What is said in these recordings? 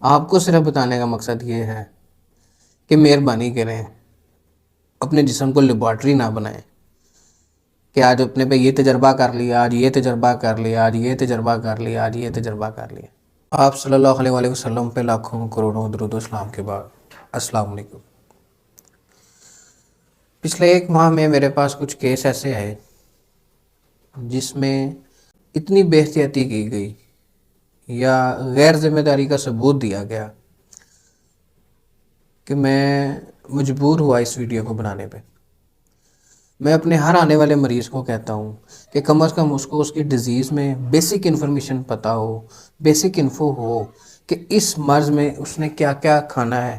آپ کو صرف بتانے کا مقصد یہ ہے کہ مہربانی کریں، اپنے جسم کو لیبارٹری نہ بنائیں کہ آج اپنے پہ یہ تجربہ کر لیا، آج یہ تجربہ کر لیا، آج یہ تجربہ کر لیا، آج یہ تجربہ کر لیا۔ آپ صلی اللہ علیہ وآلہ وسلم پہ لاکھوں کروڑوں درود و اسلام کے بعد السلام علیکم۔ پچھلے ایک ماہ میں میرے پاس کچھ کیس ایسے آئے جس میں اتنی بے احتیاطی کی گئی یا غیر ذمہ داری کا ثبوت دیا گیا کہ میں مجبور ہوا اس ویڈیو کو بنانے پہ۔ میں اپنے ہر آنے والے مریض کو کہتا ہوں کہ کم از کم اس کو اس کی ڈیزیز میں بیسک انفارمیشن پتہ ہو، بیسک انفو ہو کہ اس مرض میں اس نے کیا کیا کھانا ہے،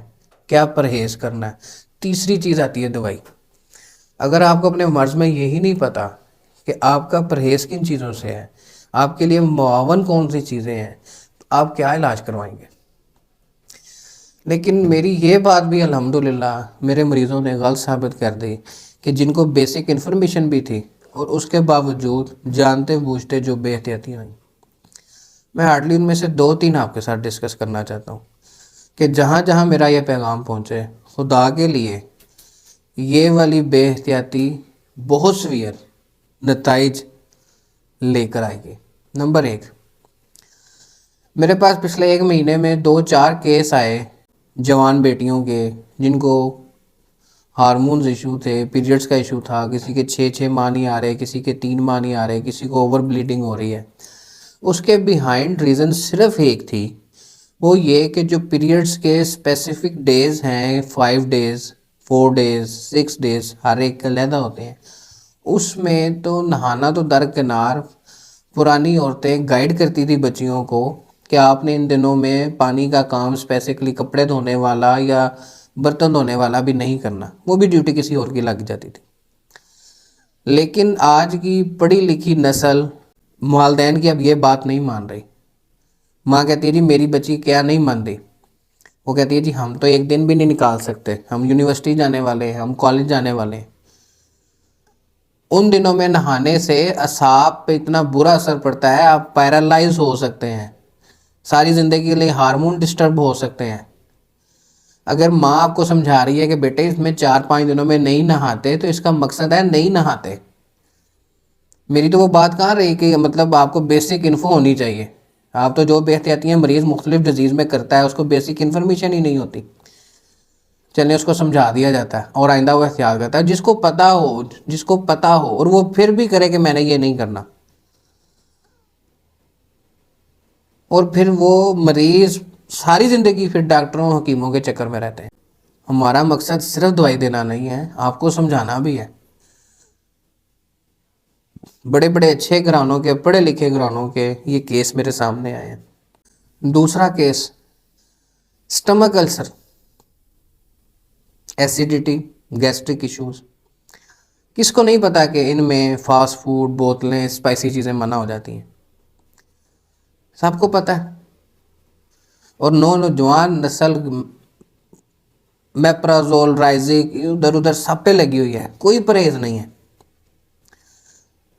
کیا پرہیز کرنا ہے۔ تیسری چیز آتی ہے دوائی۔ اگر آپ کو اپنے مرض میں یہی نہیں پتہ کہ آپ کا پرہیز کن چیزوں سے ہے، آپ کے لیے معاون کون سی چیزیں ہیں، تو آپ کیا علاج کروائیں گے؟ لیکن میری یہ بات بھی الحمدللہ میرے مریضوں نے غلط ثابت کر دی کہ جن کو بیسک انفارمیشن بھی تھی اور اس کے باوجود جانتے بوجھتے جو بے احتیاطیاں ہوئیں۔ میں ہارڈلی ان میں سے 2-3 آپ کے ساتھ ڈسکس کرنا چاہتا ہوں کہ جہاں جہاں میرا یہ پیغام پہنچے، خدا کے لیے یہ والی بے احتیاطی بہت سویر نتائج لے کر آئے گی۔ نمبر 1، میرے پاس پچھلے ایک مہینے میں 2-4 کیس آئے جوان بیٹیوں کے جن کو ہارمونز ایشو تھے، پیریڈز کا ایشو تھا، کسی کے 6 ماہ نہیں آ رہے، کسی کے 3 ماہ نہیں آ رہے، کسی کو اوور بلیڈنگ ہو رہی ہے۔ اس کے بیہائنڈ ریزن صرف ایک تھی، وہ یہ کہ جو پیریڈز کے اسپیسیفک ڈیز ہیں، 5 ڈیز، 4 ڈیز، 6 ڈیز، ہر ایک علیحدہ ہوتے ہیں، اس میں تو نہانا تو درکنار، پرانی عورتیں گائیڈ کرتی تھی بچیوں کو کہ آپ نے ان دنوں میں پانی کا کام اسپیسیفکلی کپڑے دھونے والا یا برتن دھونے والا بھی نہیں کرنا، وہ بھی ڈیوٹی کسی اور کی لگ جاتی تھی۔ لیکن آج کی پڑھی لکھی نسل والدین کی اب یہ بات نہیں مان رہی۔ ماں کہتی ہے جی میری بچی کیا نہیں مان رہی، وہ کہتی ہے جی ہم تو ایک دن بھی نہیں نکال سکتے، ہم یونیورسٹی جانے والے ہیں، ہم کالج جانے والے ہیں۔ ان دنوں میں نہانے سے اعصاب پہ اتنا برا اثر پڑتا ہے، آپ پیرالائز ہو سکتے ہیں، ساری زندگی کے لیے ہارمون ڈسٹرب ہو سکتے ہیں۔ اگر ماں آپ کو سمجھا رہی ہے کہ بیٹے اس میں 4-5 دنوں میں نہیں نہاتے، تو اس کا مقصد ہے نہیں نہاتے۔ میری تو وہ بات کہاں رہی کہ مطلب آپ کو بیسک انفو ہونی چاہیے۔ آپ تو جو بے احتیاطیاں مریض مختلف ڈیزیز میں کرتا ہے اس کو بیسک انفارمیشن ہی نہیں ہوتی، چلیں اس کو سمجھا دیا جاتا ہے اور آئندہ وہ احتیاط کرتا ہے۔ جس کو پتہ ہو اور وہ پھر بھی کرے کہ میں نے یہ نہیں کرنا، اور پھر وہ مریض ساری زندگی پھر ڈاکٹروں حکیموں کے چکر میں رہتے ہیں۔ ہمارا مقصد صرف دوائی دینا نہیں ہے، آپ کو سمجھانا بھی ہے۔ بڑے بڑے اچھے گھرانوں کے، پڑھے لکھے گھرانوں کے یہ کیس میرے سامنے آئے ہیں۔ دوسرا کیس، سٹمک السر، ایسیڈیٹی، گیسٹرک ایشوز۔ کس کو نہیں پتا کہ ان میں فاسٹ فوڈ، بوتلیں، اسپائسی چیزیں منع ہو جاتی ہیں؟ سب کو پتہ ہے۔ اور نوجوان نسل میپرازول، رائزک ادھر ادھر سب پہ لگی ہوئی ہے، کوئی پرہیز نہیں ہے۔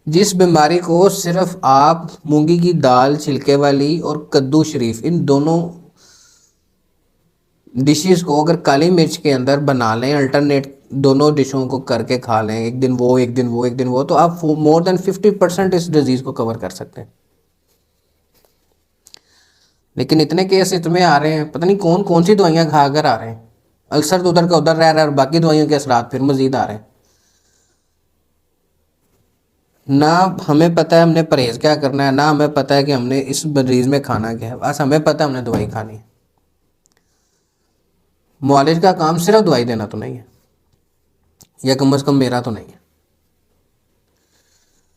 جس بیماری کو صرف آپ مونگی کی دال چھلکے والی اور کدو شریف، ان دونوں ڈشز کو اگر کالی مرچ کے اندر بنا لیں، الٹرنیٹ دونوں ڈشوں کو کر کے کھا لیں، ایک دن وہ ایک دن وہ ایک دن وہ، تو آپ مور دین 50% اس ڈیزیز کو کور کر سکتے ہیں۔ لیکن اتنے کیس اتنے آ رہے ہیں، پتہ نہیں کون کون سی دوائیاں کھا کر آ رہے ہیں، السر تو ادھر کا ادھر رہ رہا ہے اور باقی دوائیوں کے اثرات پھر مزید آ رہے ہیں۔ نہ ہمیں پتہ ہے ہم نے پرہیز کیا کرنا ہے، نہ ہمیں پتہ ہے کہ ہم نے اس مریض میں کھانا کیا ہے، بس ہمیں پتہ ہے ہم نے دوائی کھانی ہے۔ معالج کا کام صرف دوائی دینا تو نہیں ہے، یا کم از کم میرا تو نہیں ہے۔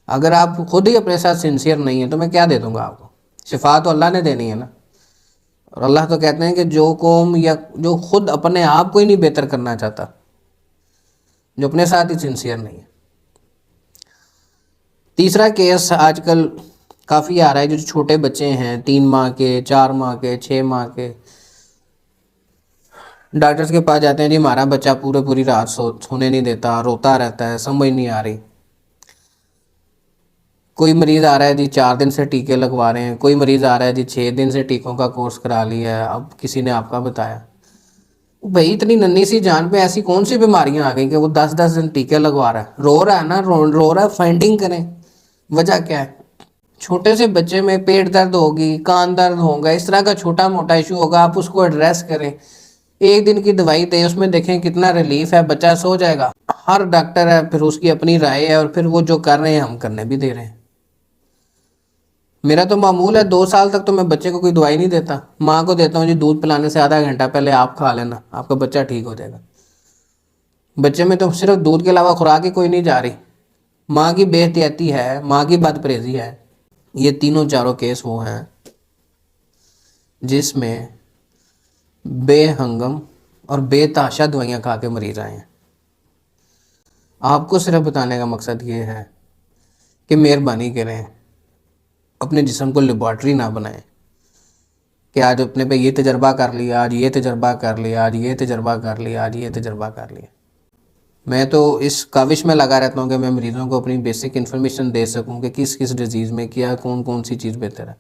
اگر آپ خود ہی اپنے ساتھ سنسیئر نہیں ہیں تو میں کیا دے دوں گا آپ کو؟ شفا تو اللہ نے دینی ہے نا۔ اور اللہ تو کہتے ہیں کہ جو قوم یا جو خود اپنے آپ کو ہی نہیں بہتر کرنا چاہتا، جو اپنے ساتھ ہی سنسیئر نہیں ہے۔ تیسرا کیس آج کل کافی آ رہا ہے، جو چھوٹے بچے ہیں 3 ماہ کے، 4 ماہ کے، 6 ماہ کے، ڈاکٹرز کے پاس جاتے ہیں، جی ہمارا بچہ پوری رات سونے نہیں دیتا، روتا رہتا ہے، سمجھ نہیں آ رہی۔ کوئی مریض آ رہا ہے جی 4 دن سے ٹیکے لگوا رہے ہیں، کوئی مریض آ رہا ہے جی 6 دن سے ٹیکوں کا کورس کرا لیا ہے، اب کسی نے آپ کا بتایا. بھائی اتنی ننھی سی جان پہ ایسی کون سی بیماریاں آ گئی کہ وہ 10 دن ٹیکے لگوا رہا ہے. رو رہا ہے نا، رو رہا ہے، فائنڈنگ کریں وجہ کیا ہے. چھوٹے سے بچے میں پیٹ درد ہوگی، کان درد ہوگا، اس طرح کا چھوٹا موٹا ایشو ہوگا، آپ اس کو ایڈریس کریں. 1 دن کی دوائی دیں، اس میں دیکھیں کتنا ریلیف ہے، بچہ سو جائے گا. ہر ڈاکٹر ہے، پھر اس کی اپنی رائے ہے، اور پھر وہ جو کر رہے ہیں ہم کرنے بھی دے رہے ہیں. میرا تو معمول ہے 2 سال تک تو میں بچے کو کوئی دوائی نہیں دیتا. ماں کو دیتا ہوں جی دودھ پلانے سے آدھا گھنٹہ پہلے آپ کھا لینا، آپ کا بچہ ٹھیک ہو جائے گا. بچے میں تو صرف دودھ کے علاوہ خوراک ہی کوئی نہیں جا رہی. ماں کی بے احتیاطی ہے، ماں کی بد پرہیزی ہے. یہ تینوں چاروں کیس وہ ہیں جس میں بے ہنگم اور بے تحاشا دوائیاں کھا کے مریض آئے ہیں. آپ کو صرف بتانے کا مقصد یہ ہے کہ مہربانی کریں، اپنے جسم کو لیبارٹری نہ بنائیں کہ آج اپنے پہ یہ تجربہ کر لیا، آج یہ تجربہ کر لیا، آج یہ تجربہ کر لیا، آج یہ تجربہ کر لیا. میں تو اس کاوش میں لگا رہتا ہوں کہ میں مریضوں کو اپنی بیسک انفارمیشن دے سکوں کہ کس کس ڈیزیز میں کیا کون کون سی چیز بہتر ہے.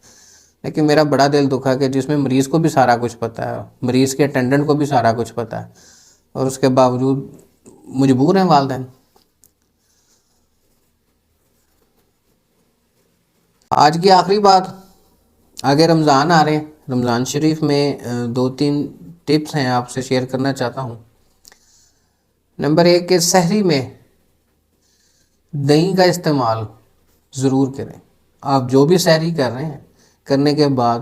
لیکن میرا بڑا دل دکھا کہ جس میں مریض کو بھی سارا کچھ پتہ ہے، مریض کے اٹینڈنٹ کو بھی سارا کچھ پتہ ہے، اور اس کے باوجود مجبور ہیں والدین. آج کی آخری بات، آگے رمضان آ رہے ہیں. رمضان شریف میں 2-3 ٹپس ہیں آپ سے شیئر کرنا چاہتا ہوں. نمبر 1 کہ سحری میں دہی کا استعمال ضرور کریں. آپ جو بھی سحری کر رہے ہیں، کرنے کے بعد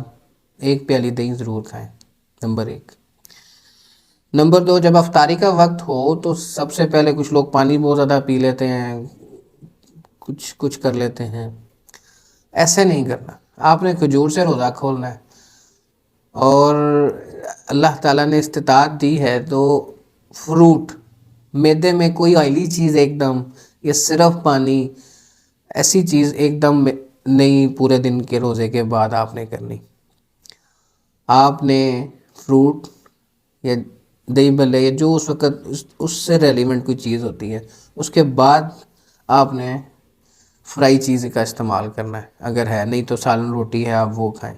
1 پیالی دہی ضرور کھائیں. نمبر 1. نمبر 2، جب افطاری کا وقت ہو تو سب سے پہلے کچھ لوگ پانی بہت زیادہ پی لیتے ہیں، کچھ کر لیتے ہیں. ایسے نہیں کرنا. آپ نے کھجور سے روزہ کھولنا ہے، اور اللہ تعالیٰ نے استطاعت دی ہے تو فروٹ، میدے میں کوئی آئلی چیز ایک دم، یا صرف پانی، ایسی چیز ایک دم نہیں پورے دن کے روزے کے بعد آپ نے کرنی. آپ نے فروٹ یا دہی بھلے یا جو اس وقت اس سے ریلیونٹ کوئی چیز ہوتی ہے، اس کے بعد آپ نے فرائی چیز کا استعمال کرنا ہے اگر ہے. نہیں تو سالن روٹی ہے، آپ وہ کھائیں.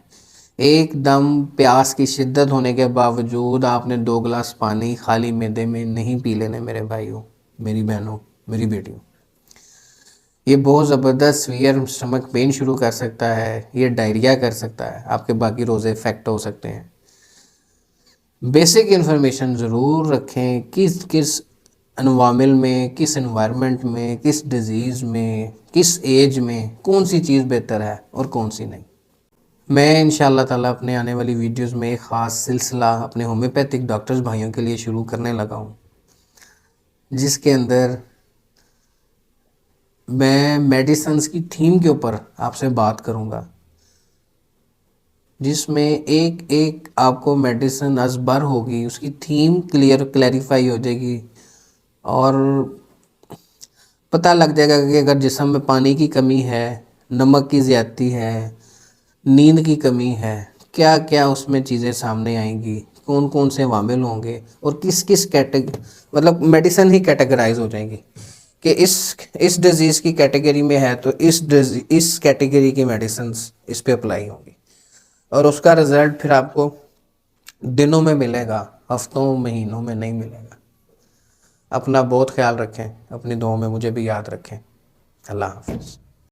ایک دم پیاس کی شدت ہونے کے باوجود آپ نے 2 گلاس پانی خالی معدے میں نہیں پی لینے میرے بھائیوں، میری بہنوں، میری بیٹیوں. یہ بہت زبردست سویئر اسٹمک پین شروع کر سکتا ہے، یہ ڈائریا کر سکتا ہے، آپ کے باقی روزے افیکٹ ہو سکتے ہیں. بیسک انفارمیشن ضرور رکھیں، کس انوائرمنٹ میں، کس انوائرمنٹ میں، کس ڈیزیز میں، کس ایج میں کون سی چیز بہتر ہے اور کون سی نہیں. میں انشاءاللہ تعالیٰ اپنے آنے والی ویڈیوز میں ایک خاص سلسلہ اپنے ہومیوپیتھک ڈاکٹرز بھائیوں کے لیے شروع کرنے لگا ہوں، جس کے اندر میں میڈیسنز کی تھیم کے اوپر آپ سے بات کروں گا، جس میں ایک آپ کو میڈیسن ازبر ہوگی، اس کی تھیم کلیریفائی ہو جائے گی، اور پتہ لگ جائے گا کہ اگر جسم میں پانی کی کمی ہے، نمک کی زیادتی ہے، نیند کی کمی ہے، کیا کیا اس میں چیزیں سامنے آئیں گی، کون کون سے عوامل ہوں گے، اور کس مطلب میڈیسن ہی کیٹیگرائز ہو جائیں گی کہ اس ڈیزیز کی کیٹیگری میں ہے تو اس کیٹیگری کی میڈیسنز اس پہ اپلائی ہوں گی، اور اس کا رزلٹ پھر آپ کو دنوں میں ملے گا، ہفتوں مہینوں میں نہیں ملے گا. اپنا بہت خیال رکھیں، اپنی دعاؤں میں مجھے بھی یاد رکھیں. اللہ حافظ.